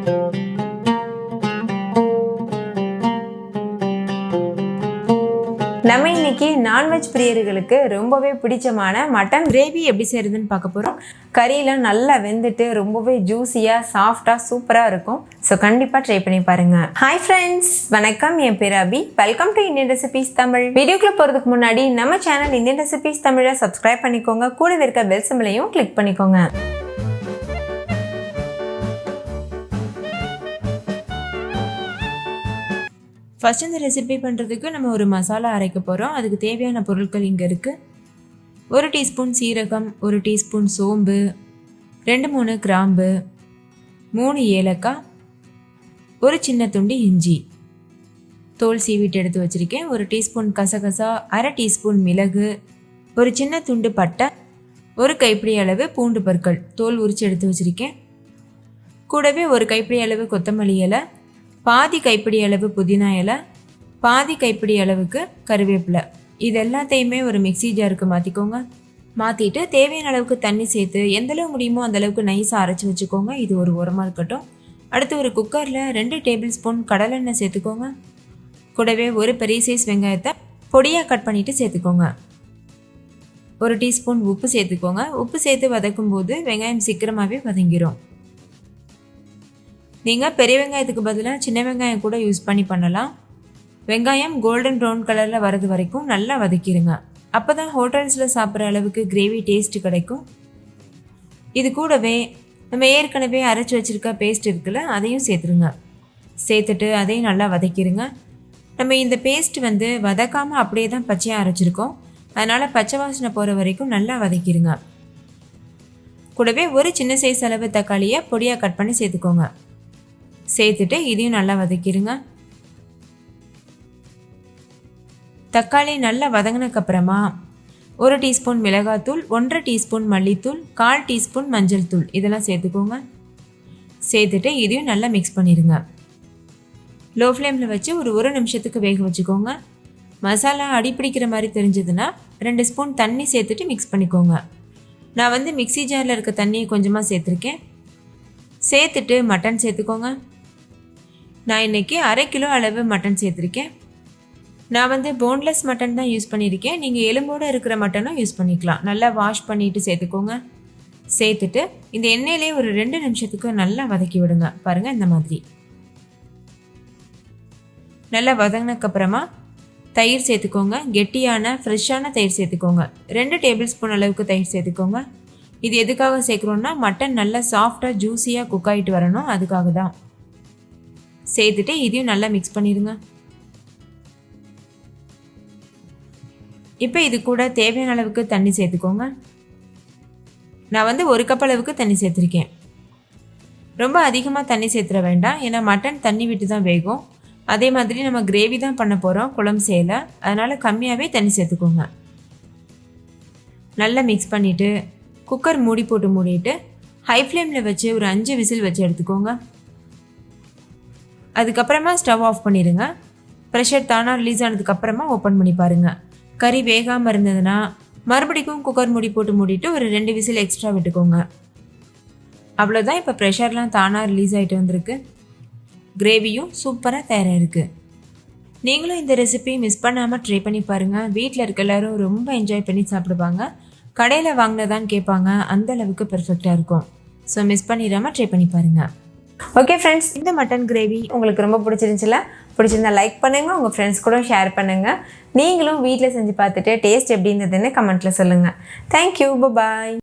நம்ம இன்னைக்கு நான்வெஜ் பிரியர்களுக்கு ரொம்பவே பிடிச்சமான மட்டன் கிரேவி எப்படி செய்யறதுன்னு பார்க்க போகிறோம். கறியெல்லாம் நல்லா வெந்துட்டு ரொம்பவே ஜூஸியாக சாஃப்டாக சூப்பராக இருக்கும். ஸோ கண்டிப்பாக ட்ரை பண்ணி பாருங்க. ஹாய் ஃப்ரெண்ட்ஸ், வணக்கம். என் பேர் அபி. Welcome to Indian recipes Tamil. வீடியோக்குள்ள போகிறதுக்கு முன்னாடி நம்ம சேனல் இந்தியன் ரெசிபீஸ் தமிழை சப்ஸ்கிரைப் பண்ணிக்கோங்க. கூடவே இருக்க பெல் சிம்பலையும் கிளிக் பண்ணிக்கோங்க. ஃபஸ்ட் இந்த ரெசிபி பண்ணுறதுக்கு நம்ம ஒரு மசாலா அரைக்க போகிறோம். அதுக்கு தேவையான பொருட்கள் இங்கே இருக்குது. 1 டீஸ்பூன் சீரகம், 1 டீஸ்பூன் சோம்பு, 2-3 கிராம்பு, 3 ஏலக்காய், ஒரு சின்ன துண்டு இஞ்சி, தோல் சீவிட்டு எடுத்து வச்சுருக்கேன். 1 டீஸ்பூன் கசகசா, 1/2 டீஸ்பூன் மிளகு, ஒரு சின்ன துண்டு பட்டை, 1 கைப்பிடி அளவு பூண்டு பற்கள் தோல் உரித்து எடுத்து வச்சுருக்கேன். கூடவே 1 கைப்பிடி அளவு கொத்தமல்லி இலை, பாதி கைப்பிடி அளவு புதினா இலை, பாதி கைப்பிடி அளவுக்கு கருவேப்பிலை. இது எல்லாத்தையுமே ஒரு மிக்சி ஜாருக்கு மாற்றிக்கோங்க. மாற்றிட்டு தேவையான அளவுக்கு தண்ணி சேர்த்து எந்தளவு முடியுமோ அந்தளவுக்கு நைஸாக அரைச்சி வச்சுக்கோங்க. இது ஒரு உரமாக இருக்கட்டும். அடுத்து ஒரு குக்கரில் 2 டேபிள் ஸ்பூன் கடலெண்ணெய் சேர்த்துக்கோங்க. கூடவே ஒரு பெரிய சைஸ் வெங்காயத்தை பொடியாக கட் பண்ணிவிட்டு சேர்த்துக்கோங்க. 1 டீஸ்பூன் உப்பு சேர்த்துக்கோங்க. உப்பு சேர்த்து வதக்கும் போது வெங்காயம் சீக்கிரமாகவே வதங்கிடும். நீங்கள் பெரிய வெங்காயத்துக்கு பதிலாக சின்ன வெங்காயம் கூட யூஸ் பண்ணலாம். வெங்காயம் கோல்டன் ப்ரௌன் கலரில் வரது வரைக்கும் நல்லா வதக்கிடுங்க. அப்போ தான் ஹோட்டல்ஸில் சாப்பிட்ற அளவுக்கு கிரேவி டேஸ்ட்டு கிடைக்கும். இது கூடவே நம்ம ஏற்கனவே அரைச்சி வச்சுருக்க பேஸ்ட் இருக்குல்ல, அதையும் சேர்த்துருங்க. சேர்த்துட்டு அதையும் நல்லா வதக்கிடுங்க. நம்ம இந்த பேஸ்ட் வதக்காமல் அப்படியே தான் பச்சையாக அரைச்சிருக்கோம். அதனால் பச்சை வாசனை போகிற வரைக்கும் நல்லா வதக்கிடுங்க. கூடவே ஒரு சின்ன சைஸ் அளவு தக்காளியை பொடியாக கட் பண்ணி சேர்த்துக்கோங்க. சேர்த்துட்டு இதையும் நல்லா வதக்கிடுங்க. தக்காளி நல்லா வதங்கினதுக்கப்புறமா 1 டீஸ்பூன் மிளகாத்தூள், 1/2 டீஸ்பூன் மல்லித்தூள், 1/4 டீஸ்பூன் மஞ்சள் தூள் இதெல்லாம் சேர்த்துக்கோங்க. சேர்த்துட்டு இதையும் நல்லா மிக்ஸ் பண்ணிடுங்க. லோ ஃப்ளேமில் வச்சு ஒரு நிமிஷத்துக்கு வேக வச்சுக்கோங்க. மசாலா அடிப்பிடிக்கிற மாதிரி தெரிஞ்சதுன்னா 2 ஸ்பூன் தண்ணி சேர்த்துட்டு மிக்ஸ் பண்ணிக்கோங்க. நான் மிக்சி ஜாரில் இருக்க தண்ணியை கொஞ்சமாக சேர்த்துருக்கேன். சேர்த்துட்டு மட்டன் சேர்த்துக்கோங்க. நான் இன்றைக்கி 1/2 கிலோ அளவு மட்டன் சேர்த்துருக்கேன். நான் போன்லெஸ் மட்டன் தான் யூஸ் பண்ணியிருக்கேன். நீங்கள் எலும்போடு இருக்கிற மட்டனும் யூஸ் பண்ணிக்கலாம். நல்லா வாஷ் பண்ணிவிட்டு சேர்த்துக்கோங்க. சேர்த்துட்டு இந்த எண்ணெயிலே ஒரு 2 நிமிஷத்துக்கு நல்லா வதக்கி விடுங்க. பாருங்கள், இந்த மாதிரி நல்லா வதங்கினதுக்கப்புறமா தயிர் சேர்த்துக்கோங்க. கெட்டியான ஃப்ரெஷ்ஷான தயிர் சேர்த்துக்கோங்க. 2 டேபிள் ஸ்பூன் அளவுக்கு தயிர் சேர்த்துக்கோங்க. இது எதுக்காக சேர்க்குறோன்னா மட்டன் நல்லா சாஃப்டாக ஜூஸியாக குக் ஆகிட்டு வரணும், அதுக்காக தான். சேர்த்துட்டு இதையும் நல்லா மிக்ஸ் பண்ணிடுங்க. இப்போ இது கூட தேவையான அளவுக்கு தண்ணி சேர்த்துக்கோங்க. நான் 1 கப் அளவுக்கு தண்ணி சேர்த்துருக்கேன். ரொம்ப அதிகமாக தண்ணி சேர்த்துட வேண்டாம், ஏன்னா மட்டன் தண்ணி விட்டு தான் வேகும். அதே மாதிரி நம்ம கிரேவி தான் பண்ண போகிறோம், குழம்பு செய்யலை. அதனால் கம்மியாகவே தண்ணி சேர்த்துக்கோங்க. நல்லா மிக்ஸ் பண்ணிவிட்டு குக்கர் மூடி போட்டு மூடிட்டு ஹை ஃப்ளேமில் வச்சு ஒரு 5 விசில் வச்சு எடுத்துக்கோங்க. அதுக்கப்புறமா ஸ்டவ் ஆஃப் பண்ணிடுங்க. ப்ரெஷர் தானாக ரிலீஸ் ஆனதுக்கப்புறமா ஓப்பன் பண்ணி பாருங்கள். கறி வேகாமல் இருந்ததுன்னா மறுபடிக்கும் குக்கர் மூடி போட்டு மூடிட்டு ஒரு 2 விசில் எக்ஸ்ட்ரா விட்டுக்கோங்க. அவ்வளோதான். இப்போ ப்ரெஷர்லாம் தானாக ரிலீஸ் ஆகிட்டு வந்திருக்கு. கிரேவியும் சூப்பராக தயாராக இருக்குது. நீங்களும் இந்த ரெசிபி மிஸ் பண்ணாமல் ட்ரை பண்ணி பாருங்கள். வீட்டில் இருக்க எல்லோரும் ரொம்ப என்ஜாய் பண்ணி சாப்பிடுவாங்க. கடையில் வாங்கினதான் கேட்பாங்க, அந்த அளவுக்கு பெர்ஃபெக்டாக இருக்கும். ஸோ மிஸ் பண்ணிடாமல் ட்ரை பண்ணி பாருங்கள். ஓகே ஃப்ரெண்ட்ஸ், இந்த மட்டன் கிரேவி உங்களுக்கு ரொம்ப பிடிச்சிருந்தா லைக் பண்ணுங்கள். உங்கள் ஃப்ரெண்ட்ஸ் கூட ஷேர் பண்ணுங்கள். நீங்களும் வீட்டில் செஞ்சு பார்த்துட்டு டேஸ்ட் எப்படி இருந்ததுன்னு கமெண்ட்டில் சொல்லுங்கள். தேங்க்யூ, பாய்.